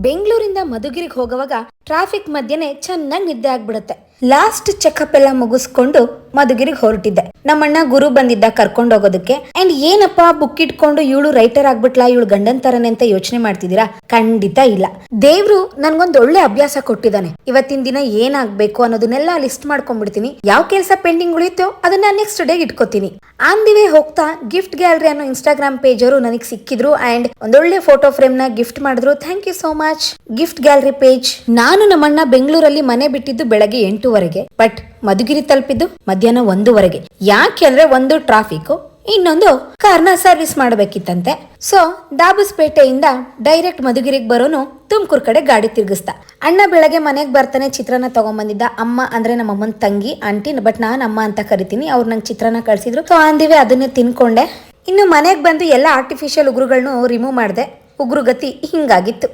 ಬೆಂಗಳೂರಿಂದ ಮಧುಗಿರಿಗೆ ಹೋಗುವಾಗ ಟ್ರಾಫಿಕ್ ಮಧ್ಯೆನೆ ಚೆನ್ನಾಗಿ ನಿದ್ದೆ ಆಗ್ಬಿಡುತ್ತೆ. ಲಾಸ್ಟ್ ಚೆಕಪ್ ಎಲ್ಲ ಮುಗಿಸ್ಕೊಂಡು ಮಧುಗಿರಿಗೆ ಹೊರಟಿದ್ದೆ. ನಮ್ಮಣ್ಣ ಗುರು ಬಂದಿದ್ದ ಕರ್ಕೊಂಡು ಹೋಗೋದಕ್ಕೆ. ಅಂಡ್ ಏನಪ್ಪಾ ಬುಕ್ ಇಟ್ಕೊಂಡು ಇವಳು ರೈಟರ್ ಆಗ್ಬಿಟ್ಲಾ, ಇವಳು ಗಂಡನ್ ತರನೇ ಅಂತ ಯೋಚನೆ ಮಾಡ್ತಿದ್ದೀರಾ? ಖಂಡಿತ ಇಲ್ಲ. ದೇವ್ರು ನನ್ಗೊಂದ್ ಒಳ್ಳೆ ಅಭ್ಯಾಸ ಕೊಟ್ಟಿದ್ದಾನೆ. ಇವತ್ತಿನ ದಿನ ಏನಾಗ್ಬೇಕು ಅನ್ನೋದನ್ನೆಲ್ಲ ಲಿಸ್ಟ್ ಮಾಡ್ಕೊಂಡ್ಬಿಡ್ತೀನಿ. ಯಾವ ಕೆಲಸ ಪೆಂಡಿಂಗ್ ಉಳಿಯುತ್ತೋ ಅದನ್ನ ನೆಕ್ಸ್ಟ್ ಡೇ ಇಟ್ಕೋತೀನಿ. ಆನ್ ದಿ ವೇ ಹೋಗ್ತಾ ಗಿಫ್ಟ್ ಗ್ಯಾಲರಿ ಅನ್ನೋ ಇನ್ಸ್ಟಾಗ್ರಾಮ್ ಪೇಜ್ ಅವರು ನನಗೆ ಸಿಕ್ಕಿದ್ರು ಅಂಡ್ ಒಂದೊಳ್ಳೆ ಫೋಟೋ ಫ್ರೇಮ್ ನ ಗಿಫ್ಟ್ ಮಾಡಿದ್ರು. Thank you so much gift gallery page. ನಾನು ನಮ್ಮಣ್ಣ ಬೆಂಗಳೂರಲ್ಲಿ ಮನೆ ಬಿಟ್ಟಿದ್ದು ಬೆಳಗ್ಗೆ 8:00 ಬಟ್ ಮಧುಗಿರಿ ತಲುಪಿದ್ದು ಮಧ್ಯಾಹ್ನ 1:00. ಯಾಕೆ ಅಂದ್ರೆ ಒಂದು ಟ್ರಾಫಿಕ್, ಇನ್ನೊಂದು ಕಾರ್ನ ಸರ್ವಿಸ್ ಮಾಡಬೇಕಿತ್ತಂತೆ. ಸೊ ದಾಬಸ್ಪೇಟೆಯಿಂದ ಡೈರೆಕ್ಟ್ ಮಧುಗಿರಿಗೆ ಬರೋನು ತುಮಕೂರು ಕಡೆ ಗಾಡಿ ತಿರ್ಗಿಸ್ತಾ. ಅಣ್ಣ ಬೆಳಗ್ಗೆ ಮನೆಗೆ ಬರ್ತಾನೆ ಚಿತ್ರಾನ್ನ ತಗೊಂಡ್ಬಂದಿದ್ದ. ಅಮ್ಮ ಅಂದ್ರೆ ನಮ್ಮಮ್ಮನ ತಂಗಿ ಆಂಟಿ, ಬಟ್ ನಾನು ಅಮ್ಮ ಅಂತ ಕರಿತೀನಿ. ಅವ್ರು ನಂಗೆ ಚಿತ್ರಾನ್ನ ಕಳ್ಸಿದ್ರು. ಸೊ ಅಂದಿವೆ ಅದನ್ನೇ ತಿನ್ಕೊಂಡೆ. ಇನ್ನು ಮನೆಗೆ ಬಂದು ಎಲ್ಲ ಆರ್ಟಿಫಿಷಿಯಲ್ ಉಗುರುಗಳನ್ನು ರಿಮೂವ್ ಮಾಡಿದೆ. ಉಗುರು ಗತಿ ಹಿಂಗಾಗಿತ್ತು.